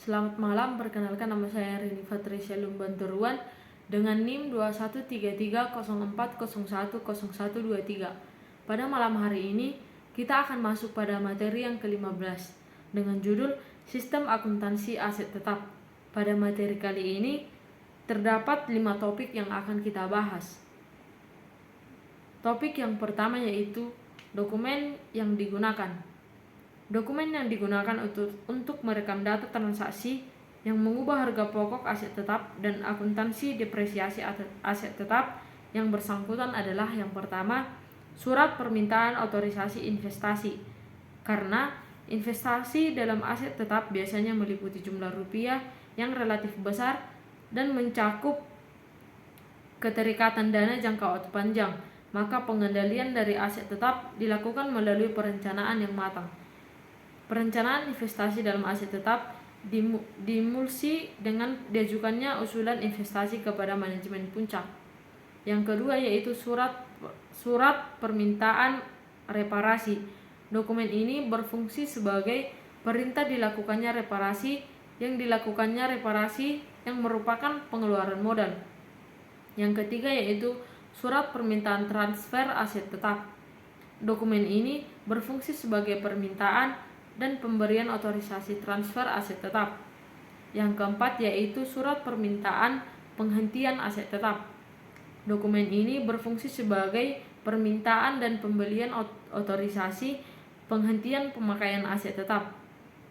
Selamat malam, perkenalkan nama saya Rini Patricia Lumbanturuan dengan NIM 213304010123. Pada malam hari ini, kita akan masuk pada materi yang ke-15 dengan judul Sistem Akuntansi Aset Tetap. Pada materi kali ini, terdapat 5 topik yang akan kita bahas. Topik yang pertama yaitu dokumen yang digunakan. Dokumen yang digunakan untuk merekam data transaksi yang mengubah harga pokok aset tetap dan akuntansi depresiasi aset tetap yang bersangkutan adalah yang pertama, surat permintaan otorisasi investasi. Karena investasi dalam aset tetap biasanya meliputi jumlah rupiah yang relatif besar dan mencakup keterikatan dana jangka waktu panjang, maka pengendalian dari aset tetap dilakukan melalui perencanaan yang matang. Perencanaan investasi dalam aset tetap dimulsi dengan diajukannya usulan investasi kepada manajemen puncak. Yang kedua yaitu surat permintaan reparasi. Dokumen ini berfungsi sebagai perintah dilakukannya reparasi yang merupakan pengeluaran modal. Yang ketiga yaitu surat permintaan transfer aset tetap. Dokumen ini berfungsi sebagai permintaan dan pemberian otorisasi transfer aset tetap. Yang keempat yaitu surat permintaan penghentian aset tetap. Dokumen ini berfungsi sebagai permintaan dan pembelian otorisasi penghentian pemakaian aset tetap.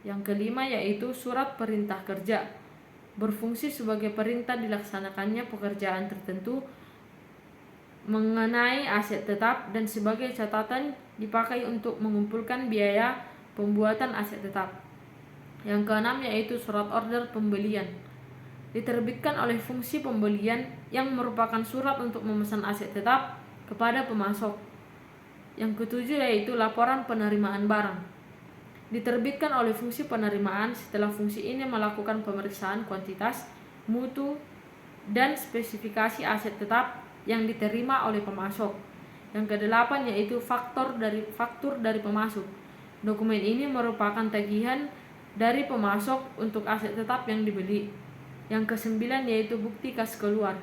Yang kelima yaitu surat perintah kerja. Berfungsi sebagai perintah dilaksanakannya pekerjaan tertentu mengenai aset tetap dan sebagai catatan dipakai untuk mengumpulkan biaya pembuatan aset tetap. Yang keenam yaitu surat order pembelian. Diterbitkan oleh fungsi pembelian yang merupakan surat untuk memesan aset tetap kepada pemasok. Yang ketujuh yaitu laporan penerimaan barang. Diterbitkan oleh fungsi penerimaan setelah fungsi ini melakukan pemeriksaan kuantitas, mutu, dan spesifikasi aset tetap yang diterima oleh pemasok. Yang kedelapan yaitu faktur dari pemasok. Dokumen ini merupakan tagihan dari pemasok untuk aset tetap yang dibeli. Yang kesembilan yaitu bukti kas keluar.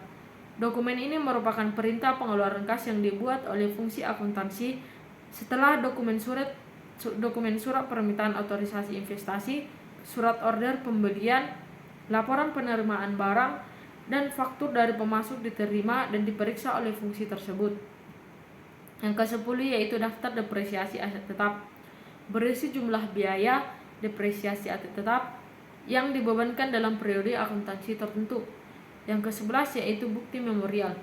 Dokumen ini merupakan perintah pengeluaran kas yang dibuat oleh fungsi akuntansi setelah dokumen surat permintaan otorisasi investasi, surat order pembelian, laporan penerimaan barang, dan faktur dari pemasok diterima dan diperiksa oleh fungsi tersebut. Yang ke-10 yaitu daftar depresiasi aset tetap. Berisi jumlah biaya depresiasi aset tetap yang dibebankan dalam periode akuntansi tertentu. Yang ke-11 yaitu bukti memorial.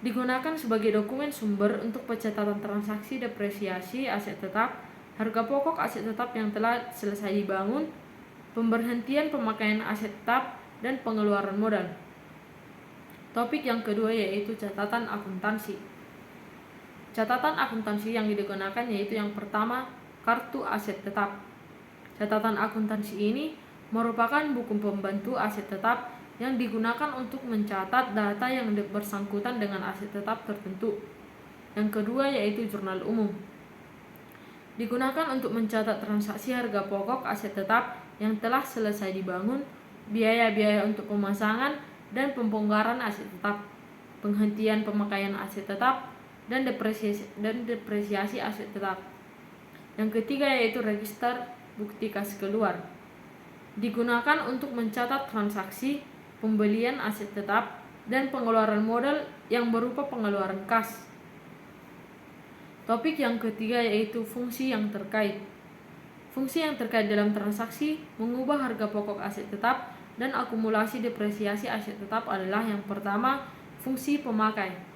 Digunakan sebagai dokumen sumber untuk pencatatan transaksi depresiasi aset tetap, harga pokok aset tetap yang telah selesai dibangun, pemberhentian pemakaian aset tetap, dan pengeluaran modal. Topik yang kedua yaitu catatan akuntansi. Catatan akuntansi yang digunakan yaitu yang pertama, kartu aset tetap. Catatan akuntansi ini merupakan buku pembantu aset tetap yang digunakan untuk mencatat data yang bersangkutan dengan aset tetap tertentu. Yang kedua yaitu jurnal umum. Digunakan untuk mencatat transaksi harga pokok aset tetap yang telah selesai dibangun, biaya-biaya untuk pemasangan dan pembongkaran aset tetap, penghentian pemakaian aset tetap, dan depresiasi aset tetap. Yang ketiga yaitu register bukti kas keluar. Digunakan untuk mencatat transaksi pembelian aset tetap dan pengeluaran modal yang berupa pengeluaran kas. Topik yang ketiga yaitu fungsi yang terkait. Fungsi yang terkait dalam transaksi mengubah harga pokok aset tetap dan akumulasi depresiasi aset tetap adalah yang pertama, fungsi pemakai.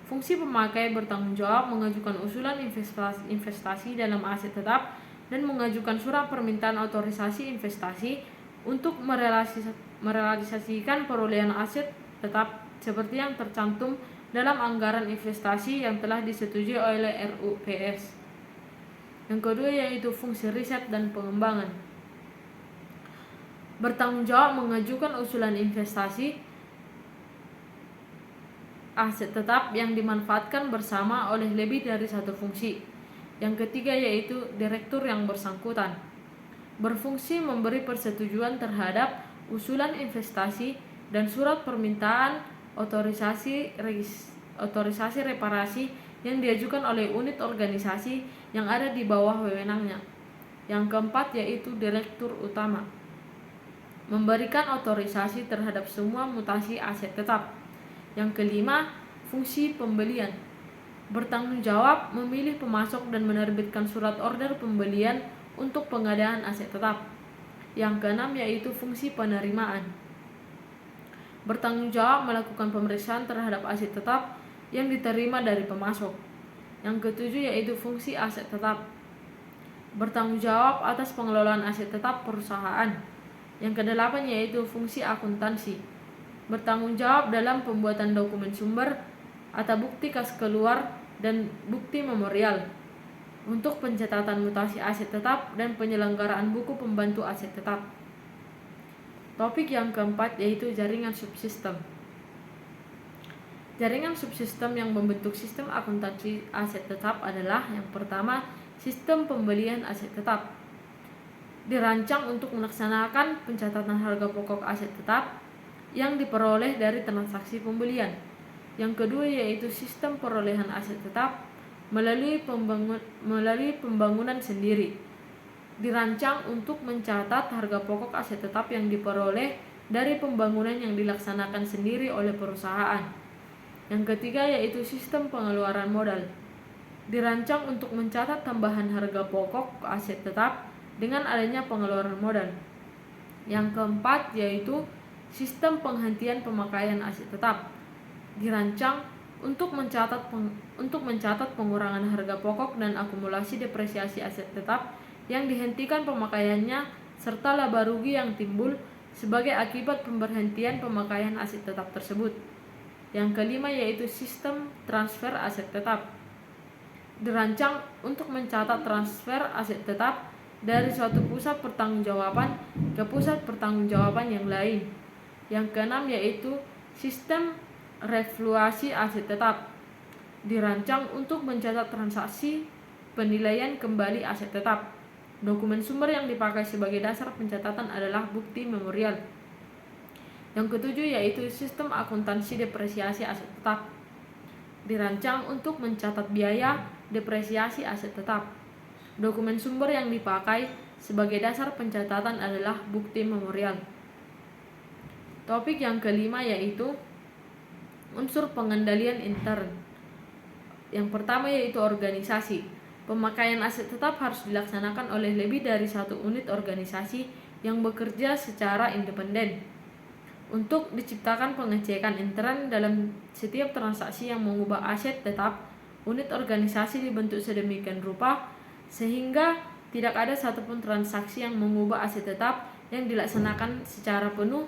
Fungsi pemakai bertanggung jawab mengajukan usulan investasi dalam aset tetap dan mengajukan surat permintaan otorisasi investasi untuk merealisasikan perolehan aset tetap seperti yang tercantum dalam anggaran investasi yang telah disetujui oleh RUPS. Yang kedua yaitu fungsi riset dan pengembangan. Bertanggung jawab mengajukan usulan investasi aset tetap yang dimanfaatkan bersama oleh lebih dari satu fungsi. Yang ketiga yaitu direktur yang bersangkutan. berfungsi memberi persetujuan terhadap usulan investasi dan surat permintaan otorisasi reparasi yang diajukan oleh unit organisasi yang ada di bawah wewenangnya. Yang keempat yaitu Direktur Utama, memberikan otorisasi terhadap semua mutasi aset tetap. Yang kelima, fungsi pembelian, bertanggung jawab memilih pemasok dan menerbitkan surat order pembelian untuk pengadaan aset tetap. Yang keenam yaitu fungsi penerimaan, bertanggung jawab melakukan pemeriksaan terhadap aset tetap yang diterima dari pemasok. Yang ketujuh yaitu fungsi aset tetap, bertanggung jawab atas pengelolaan aset tetap perusahaan. Yang kedelapan yaitu fungsi akuntansi, bertanggung jawab dalam pembuatan dokumen sumber atau bukti kas keluar dan bukti memorial untuk pencatatan mutasi aset tetap dan penyelenggaraan buku pembantu aset tetap. Topik yang keempat yaitu jaringan subsistem. Jaringan subsistem yang membentuk sistem akuntansi aset tetap adalah yang pertama, sistem pembelian aset tetap. Dirancang untuk melaksanakan pencatatan harga pokok aset tetap yang diperoleh dari transaksi pembelian. Yang kedua yaitu sistem perolehan aset tetap melalui pembangunan sendiri. Dirancang untuk mencatat harga pokok aset tetap yang diperoleh dari pembangunan yang dilaksanakan sendiri oleh perusahaan. Yang ketiga yaitu sistem pengeluaran modal. Dirancang untuk mencatat tambahan harga pokok aset tetap dengan adanya pengeluaran modal. Yang keempat yaitu sistem penghentian pemakaian aset tetap. Dirancang untuk mencatat pengurangan harga pokok dan akumulasi depresiasi aset tetap yang dihentikan pemakaiannya serta laba rugi yang timbul sebagai akibat pemberhentian pemakaian aset tetap tersebut. Yang kelima yaitu sistem transfer aset tetap. Dirancang untuk mencatat transfer aset tetap dari suatu pusat pertanggungjawaban ke pusat pertanggungjawaban yang lain. Yang keenam yaitu sistem revaluasi aset tetap. Dirancang untuk mencatat transaksi penilaian kembali aset tetap. Dokumen sumber yang dipakai sebagai dasar pencatatan adalah bukti memorial. Yang ketujuh yaitu sistem akuntansi depresiasi aset tetap. Dirancang untuk mencatat biaya depresiasi aset tetap. Dokumen sumber yang dipakai sebagai dasar pencatatan adalah bukti memorial. Topik yang kelima yaitu unsur pengendalian intern. Yang pertama yaitu organisasi. Pemakaian aset tetap harus dilaksanakan oleh lebih dari satu unit organisasi yang bekerja secara independen. Untuk diciptakan pengecekan intern dalam setiap transaksi yang mengubah aset tetap, unit organisasi dibentuk sedemikian rupa sehingga tidak ada satupun transaksi yang mengubah aset tetap yang dilaksanakan secara penuh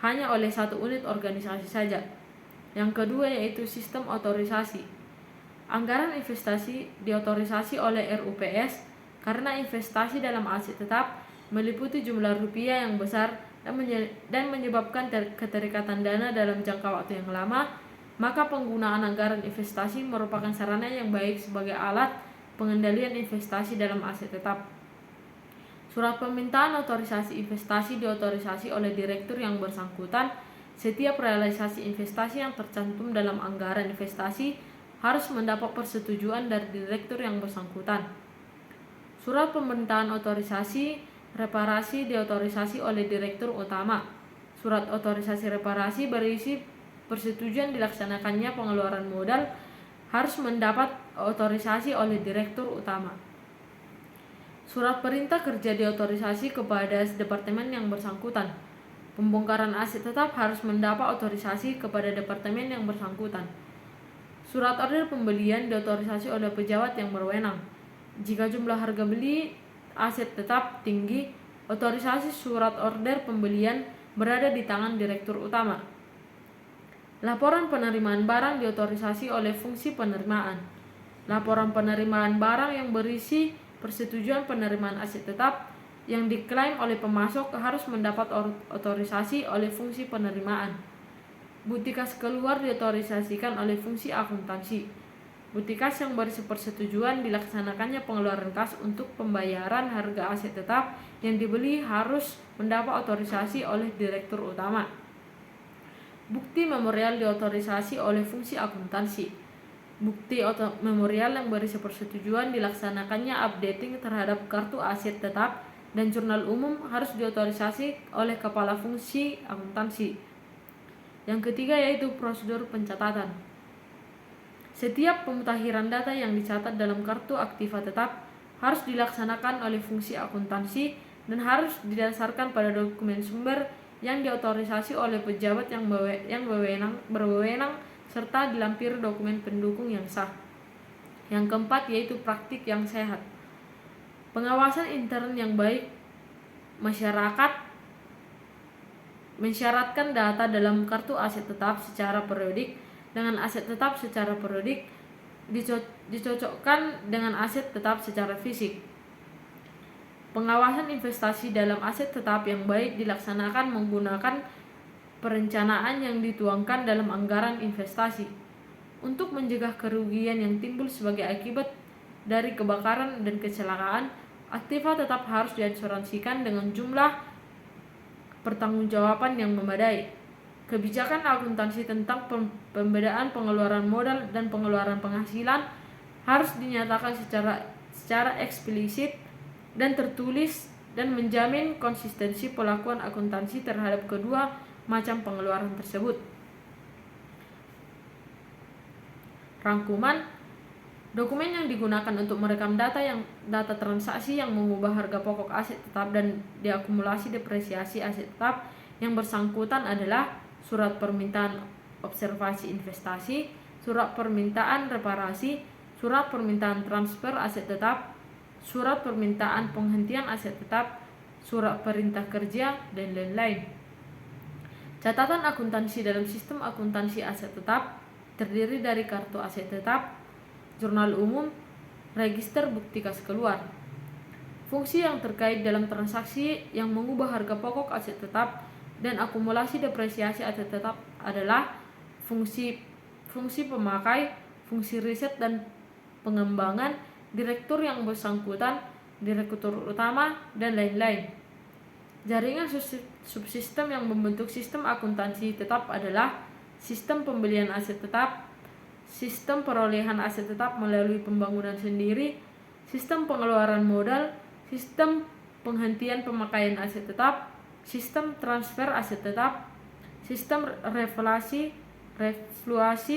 hanya oleh satu unit organisasi saja. Yang kedua yaitu sistem otorisasi. Anggaran investasi diotorisasi oleh RUPS karena investasi dalam aset tetap meliputi jumlah rupiah yang besar dan menyebabkan keterikatan dana dalam jangka waktu yang lama, maka penggunaan anggaran investasi merupakan sarana yang baik sebagai alat pengendalian investasi dalam aset tetap. Surat permintaan otorisasi investasi diotorisasi oleh direktur yang bersangkutan. Setiap realisasi investasi yang tercantum dalam anggaran investasi harus mendapat persetujuan dari direktur yang bersangkutan. Surat permintaan otorisasi reparasi diotorisasi oleh Direktur Utama. Surat otorisasi reparasi berisi persetujuan dilaksanakannya pengeluaran modal harus mendapat otorisasi oleh Direktur Utama. Surat perintah kerja diotorisasi kepada departemen yang bersangkutan. Pembongkaran aset tetap harus mendapat otorisasi kepada departemen yang bersangkutan. Surat order pembelian diotorisasi oleh pejabat yang berwenang. Jika jumlah harga beli aset tetap tinggi, otorisasi surat order pembelian berada di tangan Direktur Utama. Laporan penerimaan barang diotorisasi oleh fungsi penerimaan. Laporan penerimaan barang yang berisi persetujuan penerimaan aset tetap yang diklaim oleh pemasok harus mendapat otorisasi oleh fungsi penerimaan. Bukti kas keluar diotorisasikan oleh fungsi akuntansi. Bukti kas yang berisi persetujuan dilaksanakannya pengeluaran kas untuk pembayaran harga aset tetap yang dibeli harus mendapat otorisasi oleh Direktur Utama. Bukti memorial diotorisasi oleh fungsi akuntansi. Bukti memorial yang berisi persetujuan dilaksanakannya updating terhadap kartu aset tetap dan jurnal umum harus diotorisasi oleh Kepala Fungsi Akuntansi. Yang ketiga yaitu prosedur pencatatan. Setiap pemutahiran data yang dicatat dalam kartu aktiva tetap harus dilaksanakan oleh fungsi akuntansi dan harus didasarkan pada dokumen sumber yang diotorisasi oleh pejabat yang berwenang serta dilampiri dokumen pendukung yang sah. Yang keempat yaitu praktik yang sehat. Pengawasan intern yang baik masyarakat mensyaratkan data dalam kartu aset tetap secara periodik dengan aset tetap secara periodik dicocokkan dengan aset tetap secara fisik. Pengawasan investasi dalam aset tetap yang baik dilaksanakan menggunakan perencanaan yang dituangkan dalam anggaran investasi. Untuk mencegah kerugian yang timbul sebagai akibat dari kebakaran dan kecelakaan, aktiva tetap harus diasuransikan dengan jumlah pertanggungjawaban yang memadai. Kebijakan akuntansi tentang pembedaan pengeluaran modal dan pengeluaran penghasilan harus dinyatakan secara eksplisit dan tertulis dan menjamin konsistensi pelakuan akuntansi terhadap kedua macam pengeluaran tersebut. Rangkuman dokumen yang digunakan untuk merekam data transaksi yang mengubah harga pokok aset tetap dan diakumulasi depresiasi aset tetap yang bersangkutan adalah surat permintaan observasi investasi, surat permintaan reparasi, surat permintaan transfer aset tetap, surat permintaan penghentian aset tetap, surat perintah kerja, dan lain-lain. Catatan akuntansi dalam sistem akuntansi aset tetap terdiri dari kartu aset tetap, jurnal umum, register bukti kas keluar. Fungsi yang terkait dalam transaksi yang mengubah harga pokok aset tetap dan akumulasi depresiasi aset tetap adalah fungsi pemakai, fungsi riset dan pengembangan, direktur yang bersangkutan, direktur utama, dan lain-lain. Jaringan subsistem yang membentuk sistem akuntansi tetap adalah sistem pembelian aset tetap, sistem perolehan aset tetap melalui pembangunan sendiri, sistem pengeluaran modal, sistem penghentian pemakaian aset tetap, sistem transfer aset tetap, sistem refluasi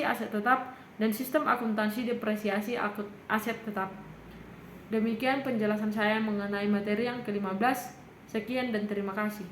aset tetap, dan sistem akuntansi depresiasi aset tetap. Demikian penjelasan saya mengenai materi yang ke-15. Sekian dan terima kasih.